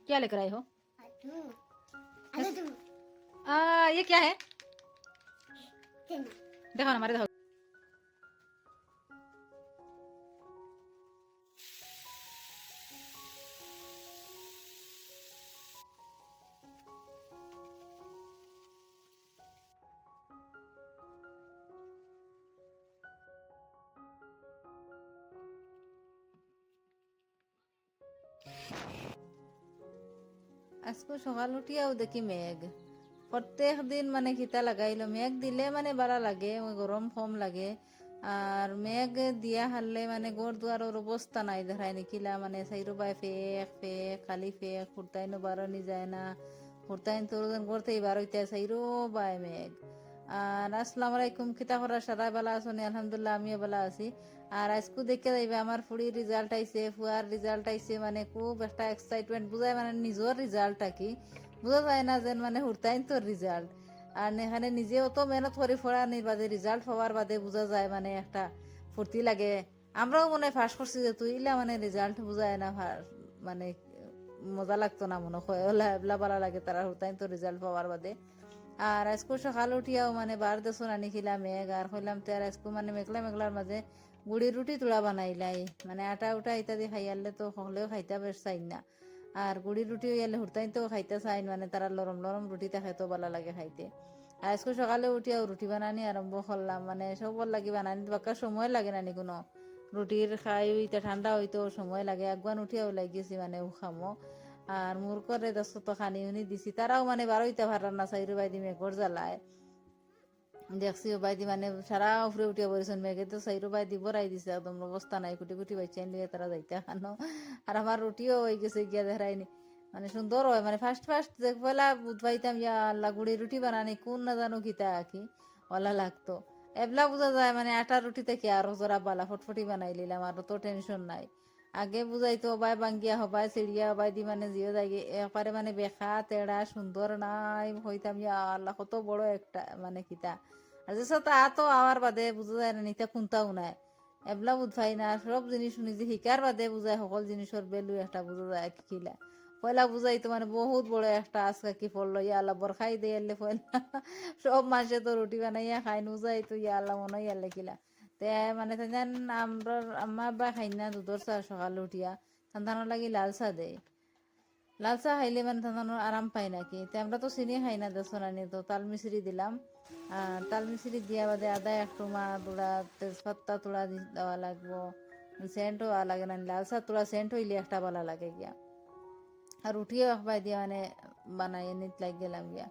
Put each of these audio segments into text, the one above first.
क्या लेकर आए हो? आलू ये क्या है? चना देखो ना, हमारे देखो। আজকে সকাল উঠিয়াও দেখি মেঘ। প্রত্যেক দিন মানে খিতা লাগাইলো, মেঘ দিলে মানে বালা লাগে, গরম কম লাগে। আর মেঘ দিয়া হারলে মানে ঘর দুয়ারের অবস্থা নাই দেখায় নিখিলা, মানে সাইরো বাই ফেক ফেক খালি ফেক, হুরতাইনও বারোনি যায় না, হুরতাইন তোর করতেই বারোইতে সাইরো বাই মেঘ। আর আসসালামু আলাইকুম, খিতা করা সারা বেলা আসনি? আলহামদুলিল্লাহ আমিও বেলা আছি। আর আজকু দেখে যাইবে আমার ফুড়ির রেজাল্ট আইছে, ফুয়ার রেজাল্ট আইছে, মানে খুব একটা এক্সাইটমেন্ট বুঝায়, মানে নিজের রেজাল্টটা কি বোঝা যায় না, যেন মানে হুরতাইন তোর রেজাল্ট। আর এখানে নিজে অত মেহনত করে পড়ানির বাদে রেজাল্ট হওয়ার বাদে বোঝা যায় মানে একটা ফুর্তি লাগে। আমরাও মনে হয় ফার্স্ট করছি যে তুই ইলা মানে রেজাল্ট বুঝায় না, মানে মজা লাগতো না মনে হয়, ওলা এবলা ভালো লাগে তারা হুরতাইন তোর রেজাল্ট পাওয়ার বাদে। আর আজকে সকাল উঠিয়াও মানে বার দেশন আনি খিলাম মেঘ, আর হইলাম তো আর আজকে মানে মেঘলা মেঘলার মাঝে গুড়ি রুটি তুলা বানাইলাই, মানে আটা উটা ইত্যাদি খাইয়ালে তো হলেও খাইতে বেশ চাই না। আর গুড়ি রুটি হইয়ালে হুরতাইন তো খাইতে চাইন, মানে তারা লরম লরম রুটিটা খাইতেও ভালো লাগে খাইতে। আর আজকে সকালে উঠিয়াও রুটি বানানি আরম্ভ করলাম, মানে সবর লাগি বানানি বাক্কা সময় লাগে না নি কোনো। রুটির খাই ইটা ঠান্ডা হইতেও সময় লাগে, একবার উঠিয়াও লাগিয়েছি মানে ও খামো। আর মোর করে দশ তো খানি উনি দিছি, তারাও মানে বারোইতে ভাড়ার না চাইরো বাইদি মেঘর জ্বালায়। দেখছি ও বাইদি মানে সারা উপরে উঠিয়া পড়েছেন মেঘে, তো চাইরো বাইদি বড়াই দিছে, একদম অবস্থা নাই, কুটি কুটি বাইচাইন লিয়ে তারা যাইতে খানো। আর আমার রুটিও হয়ে গেছে গিয়া দেখায়নি, মানে সুন্দর হয়, মানে ফার্স্ট ফার্স্ট যে পয়লা বুধবাইতাম ইয়া আল্লাহ গুড়ি রুটি বানানি কোন না জানো কিতা কি ওলা লাগতো। এবলা বোঝা যায় মানে আটা রুটি থেকে আরো জোরা বালা ফটফটি বানাই লিলাম, আর তো টেনশন নাই। আগে বুঝাইতো হবাই বাঙ্গিয়া হবাই চিড়িয়া হবাই দি মানে জিও যাই একবারে মানে বেখা তেড়া সুন্দর নাই হইতাম, ইয়া আল্লাহ কত বড় একটা মানে কিতা। আর যে তা তো আমার বাদে বুঝা যায় না, নিতা কোনটাও নাই। এবলা বুঝাই না, সব জিনিস নিজে শিকার বাদে বুঝায়, সকল জিনিসের ভ্যালু একটা বুঝা যায় কিলা। পয়লা বুঝাই তো মানে বহুত বড় একটা আজকে কি পড়লো, ইয়া আল্লাহ বরখাই দিয়ে এলে পয়লা সব মাসে তো রুটি বানাইয়া খাই নুজাই তো ইয়া আল্লাহ মনে হয় এলে কিলা। তে মানে তাই আমরা আম্মা বা খাই না দুধর চা সকালে উঠিয়া, সন্তানোর লাগি লাল চা দেয়। লাল চা খাইলে মানে তাদের আরাম পাই নাকি, তে আমরা তো চিনি খাই না দেশন আনি, তো তাল মিশ্রি দিলাম। আর তাল মিশ্রি দিয়া বাদে আদা এক টুমা তোড়া, তেজপাত্তা তোড়া দেওয়া লাগবো, সেন্টও লাগে না, লাল চা তোড়া সেন্ট হইলে একটা ভালো লাগে গিয়া। আর রুটিও একবার দিয়া মানে বানাই নিত লাগ গেলাম গিয়া।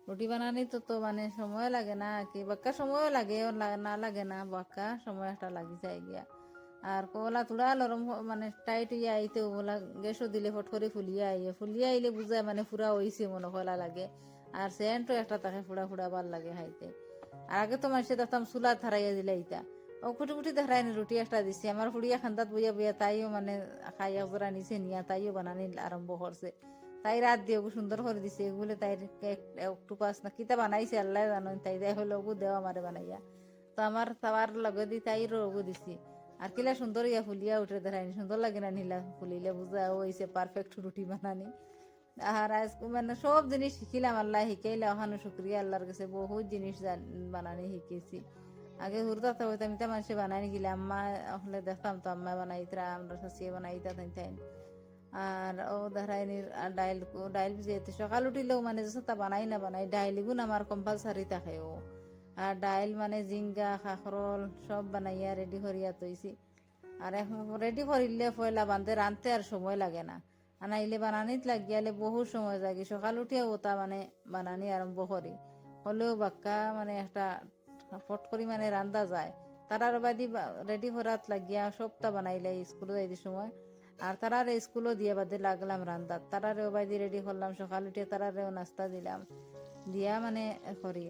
রুটি বানানি তো মানে সময় লাগে না কি, বাক্কা সময়ও লাগে, না লাগে না, বাক্কা সময় একটা লাগি যায় গিয়া। আর কলা তুড়া লরম মানে টাইট ইয়ে আইতে ওলা গ্যাসও দিলে ফট করে ফুলিয়ে আইলে বুঝায় মানে ফুরা হইছে মনে কলা লাগে। আর সেন্টও একটা তাকে ফুড়া ফুড়া ভাল লাগে খাইতে। আর আগে তো মানুষে দেখতাম চুলা থারাইয়া দিলে ইতা, ও কুটি কুটি দেখায়নি রুটি একটা দিছি, আমার ফুড়িয়া খান্দাত বইয়া বইয়া তাইও মানে খাইয়া জোড়া নিচে নিয়া তাইও বানানি আরম্ভ করছে। তাই রাত দিয়ে সুন্দর করে দিছে এগুলো, তাইর একটু পাস না কিতা বানাইছে আল্লাহ জানো, তাই দেয় হলো দেওয়া আমারে বানাইয়া। তো আমার তাওয়ার লগে দি তাই রোগও দিছি। আর কিলা সুন্দর ইয়া ফুলিয়া উঠে দেখায়নি, সুন্দর লাগে না নিলা ফুলিলে বুঝা হইছে পারফেক্ট রুটি বানানি। আর আজ মানে সব জিনিস শিখিলাম, আল্লাহ শিখাইলে ওখানে শুক্রিয়া আল্লাহর কাছে, বহুত জিনিস বানানি শিখেছি। আগে হুরতা তো হইতাম ইতা মানুষে বানাই গেলে আম্মা হলে দেখতাম তো আম্মা বানাইতরা, আমরা শাসিয়ে বানাইতা তাই। আর ও ধরাইনি ডাইল ডাইল যেতে সকাল উঠিলেও মানে তা বানাই না বানাই ডাইলিগুন আমার কম্পালসারি থাকে ও। আর ডাইল মানে জিঙ্গা খাখরল সব বানাইয়া রেডি করিয়া তৈছি। আর এখন রেডি করিলে পয়লা বান্ধে রানতে আর সময় লাগে না, আনাইলে বানানিত লাগিয়ালে বহু সময় লাগে। সকাল উঠিয়া ওটা মানে বানানি আরম্ভ করি, হলেও বাক্কা মানে একটা ফট করি মানে রান্দা যায়। তারার বাদি রেডি করাত লাগিয়া সবটা বানাইলে স্কুলে যাইতে সময়। আর তারারে স্কুলও দিয়ে বাদে লাগলাম রান্দাত, তারারেও বাইদি রেডি করলাম, সকাল উঠে তারারেও নাস্তা দিলাম দিয়া মানে করি।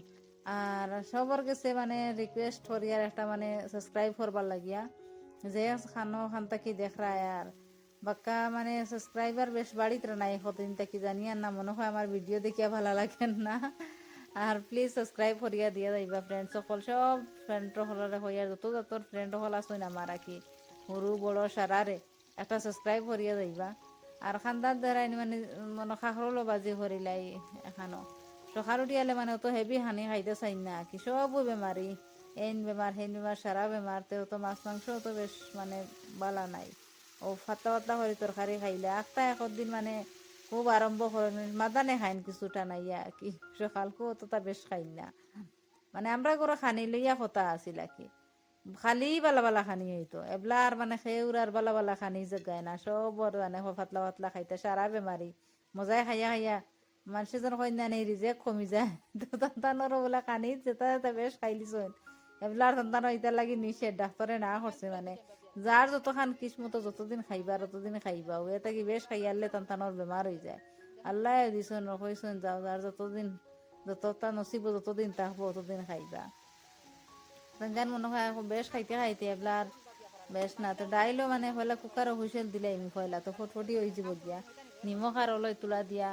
আর সবার কাছে মানে রিকোয়েস্ট করি আর একটা মানে সাবস্ক্রাইব করবার লাগিয়া, যে খানো খান তাকি দেখ আর বাক্কা মানে সাবস্ক্রাইবার বেশ বাড়িতে নাই কতদিন তাকি জানি, আর না মনে হয় আমার ভিডিও দেখিয়া ভালো লাগেন না। আর প্লিজ সাবস্ক্রাইব করিয়া দিয়া যাইবা ফ্রেন্ড সকল, সব ফ্রেন্ড হলরে হইয়া যত যত ফ্রেন্ড হল আসুন আমার আর কি, সরু বড় সারারে একটা সাবস্ক্রাইব করিয়া যাইবা। আর খান্দার দ্বারাই মানে মনে খাখরলো বাজি করিলাই এখানো সকাল উঠিয়ালে মানে অত হেভি হানি খাইতে চাই না কি সবও বেমারি এন বেমার হেন বেমার সারা বেমার তেও তো মাছ মাংস তো বেশ মানে বালা নাই ও ফাতলা পাতলা করে তরকারি খাইলে একটা একদিন মানে খুব আরম্ভ করেন মাদানে খাইন কিছুটা নাইয়া কি সকালকো অতটা বেশ খাইন না মানে আমরা করে খানি লইয়া কথা আছিল আর কি খালি বালা বালা খানি হইতো এবলার মানে খেউর আর বালা বালা খানি জগায় না সব মানে পাতলা পাতলা খাইতে সারা বেমারি মজাই খাইয়া খাইয়া মানুষের যেন কন্যা নেই রিজেক্ট কমি যায় তো সন্তানেরও বলে খানি যেটা যেটা বেশ খাইলিছেন এবলার সন্তান হইতে লাগি নিষেধ ডাক্তারে না করছে মানে যার যত খান কিসমতো যতদিন খাইবা ততদিন খাইবা ও এটা কি বেশ খাইয়ালে সন্তানের বেমার হয়ে যায় আল্লাহ দিছেন কইছেন যাও যার যতদিন যতটা নসিব যতদিন থাকবো ততদিন খাইবা গান মনে হয় বেশ খাইতে খাইতে এবার বেশ না তো ডাইলও মানে পয়লা কুকারও হুইসেল দিলে আমি পয়লা তো ফটফটি হয়ে যাব গিয়া নিমখ আর অলয় তুলা দিয়া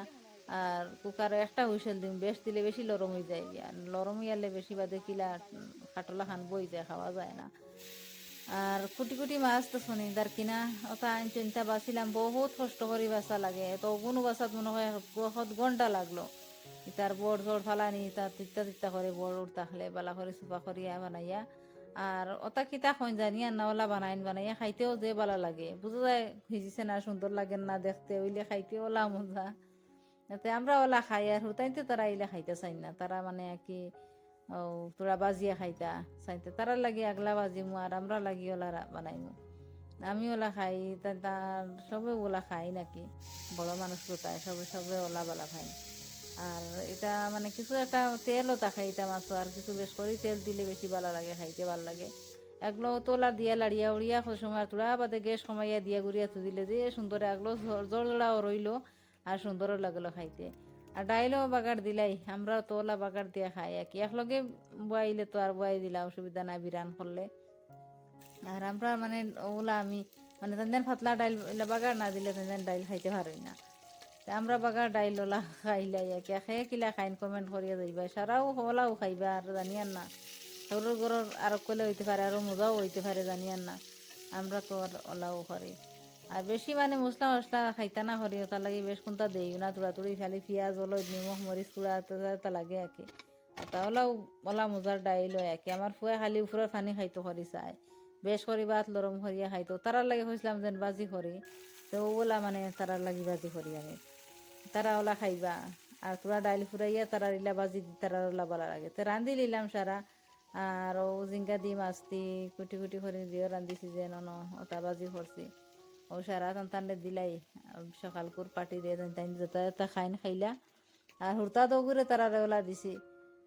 আর কুকারে একটা হুইসেল দিম বেশ দিলে বেশি লরম হয়ে যায় গিয়া লরম হইয়ালে বেশি বাদে কিলা খাটলা খান বই যায় খাওয়া যায় না আর কুটি কুটি মাছ তো শুনি তার কিনা ওটা আইন চিন্তা বাঁচিলাম বহুত কষ্ট করে বাঁচা লাগে তো কোনো বাসাত মনে হয় 1 ঘন্টা লাগলো তার বড় ঝড় ফালানি তার তিত্তা তিত্তা করে বড় থাকলে বালা করে সুপা করিয়া বানাইয়া আর ওটা কিতা খন জানিয়া না ওলা বানাইয়া খাইতেও যে বালা লাগে বুঝা যায় ভিজিছে না সুন্দর লাগে না দেখতে ওইলে খাইতে ওলা মজা এতে আমরা ওলা খাই আর হুতাইতে তারা ইলে খাইতে চাই না তারা মানে কি ও তোরা বাজিয়া খাইতা চাইতে তারা লাগে আগলা বাজিমু আর আমরা লাগি ওলা বানাইমু আমি ওলা খাই তার সবে ওলা খাই নাকি বড় মানুষ কোথায় সবে সবে ওলা বালা খাই আর এটা মানে কিছু একটা তেলও তা খাইতাম মাছ আর কিছু বেশ করে তেল দিলে বেশি ভালো লাগে খাইতে ভালো লাগে এগুলো তোলা দিয়া লাড়িয়া উড়িয়া সময় তোলা বাদে গ্যাস কমাইয়া দিয়া গুড়িয়া থু দিলে যে সুন্দর এগুলো জোর জোড়াও রইলো আর সুন্দরও লাগলো খাইতে আর ডাইলও বাগার দিলাই আমরা তোলা বাগার দিয়া খাই আর কি একলগে বয়াইলে তো আর বয়াই দিলা অসুবিধা নাই বিরান করলে আর আমরা মানে ওলা আমি মানে তেন পাতলা ডাইল বাগার না দিলে তেন ডাইল খাইতে পারি না আমরা বাগার ডাইল ওলা খাইলাই একে খেয়ে কিলা খাইন কমেন্ট করিয়া যাইবা সারাও ওলাও খাইবা আর জানিয়ান না সৌরর গরর আরো কলে হইতে পারে আরো মজাও হইতে পারে জানিয়ান না আমরা তো আর ওলাও করি আর বেশি মানে মশলা মশলা খাইতা না করি তার লাগে বেশ কোনটা দেই না তুড়া তুড়ি খালি পেঁয়াজ হলো নিমখ মরিচ তুড়া তা লাগে আর কি তা ওলাও ওলা মজার ডাইল হয় আর কি আমার ফুয়া খালি উপরের পানি খাইতো করি চায় বেশ করি ভাত লরম করিয়া খাইতো তারার লাগে হয়েছিলাম যেন বাজি করি তো ওলা মানে তারার লাগি বাজি করি আমি তারা ওলা খাইবা আর তোরা ডাইল ফুরাইয়া তারা ইলা বাজি তারা ওলা বলা লাগে তো রান্ধি লিলাম সারা আর ও জিঙ্গা দি মাছ দি কুটি কুটি করে দিও রান্ধিছি যে নন ওটা বাজি করছি ও সারা তান্তানলে দিলাই সকাল করে পাটি দিয়ে তাই যত খাইন খাইলা আর হুরতা তো করে তারা ওলা দিছি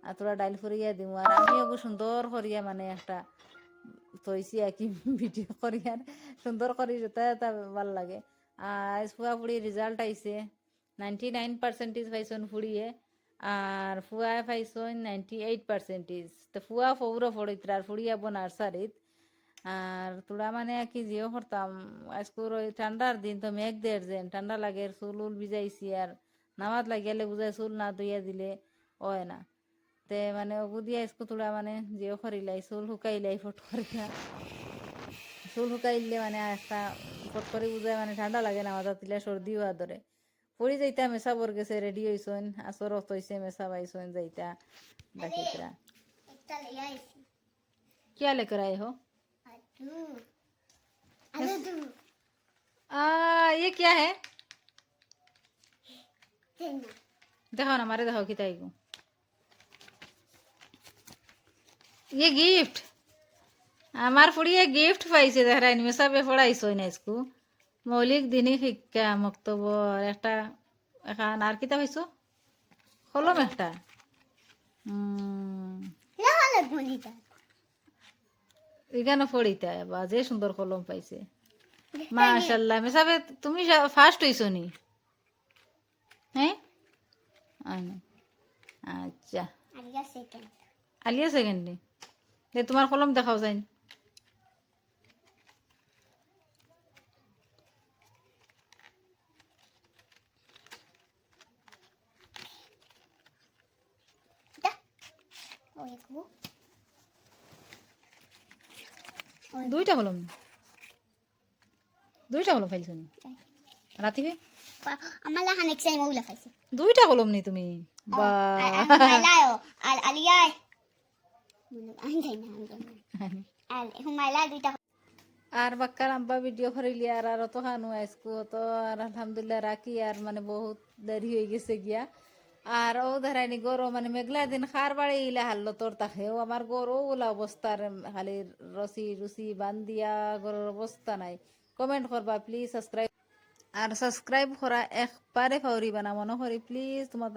আর তোরা ডাইল ফুরাইয়া দিম আর আমি ওগু সুন্দর করিয়া মানে একটা তৈছি আর কি ভিডিও করিয়া সুন্দর করি যত ভাল লাগে আর ফুয়া ফুড়ি রেজাল্ট আইছে 99% পাইছন ফুড়িয়ে আর ফুয়া পাইছন 98%। তো ফুয়া ফৌরো ফড়িত আর ফুড়িয়া বো নার্সারিত আর তোরা মানে কি জিও করতাম আজকুর ওই ঠান্ডার দিন তো মেঘ দের যেন ঠান্ডা লাগে চুল উল ভিজাইছি আর নামাজ লাগিয়ালে বুঝাই চুল না ধুইয়া দিলে হয় না তে মানে ওগু দিয়া আজকু তোরা মানে জিও করিলাই চুল শুকাইলাই ফট করিয়া চুল শুকাইলে মানে একটা ফট করে বুঝাই মানে ঠান্ডা লাগে না মাথা দিলে সর্দি হওয়া ধরে পড়ি যাইতা মেসা বর গেছে রেডি হইছন আসরত হইছে মেসা পাইছন যাইতা ডাকিতরা একটা ले आई थी क्या लेकर आए हो आलू आलू ये क्या है देना देखो ना हमारे देखो किताई को ये गिफ्ट আমার ফুড়িয়ে গিফট পাইছে দেখা ইনমে সবে পড়াইছো না স্কু মৌলিক দিনই শিক্ষা মক্তবর একটা এখন আর কিতা পাইছো কলম একটা ला वाला बोलीता এখানে পড়িতা বাজে সুন্দর কলম পাইছে মাশাআল্লাহ মেসাবে তুমি ফার্স্ট হইছো নি হ্যাঁ আচ্ছা आलिया सेकंड আলিয়া সেকেন্ড নি তোমার কলম দেখাও যাই दा ओ एक वो দুইটা কলম পাইছো নি রাতিবে আমার লা হানেক সাই মৌলা খাইছে দুইটা কলম নি তুমি বা মাইলাও আর আলিয়ায় আমি যাই না আর হুমাইলা দুইটা আর বাক্কার আব্বা ভিডিও করিলি আর তো খানু আইসকু তো আর আলহামদুলিল্লাহ রাখি আর মানে বহুত দেরি হয়ে গেছে গিয়া আর ও ধরাইনি গরো মানে মেঘলা দিন খার বাড়ি ইলা হারলো তোর তাকেও আমার গরো ওলা অবস্থার খালি রসি রুসি বান্দিয়া গরুর অবস্থা নাই কমেন্ট করবা প্লিজ সাবস্ক্রাইব আর সাবস্ক্রাইব করা একবারে ফাউরিবা না মনে করি প্লিজ তোমার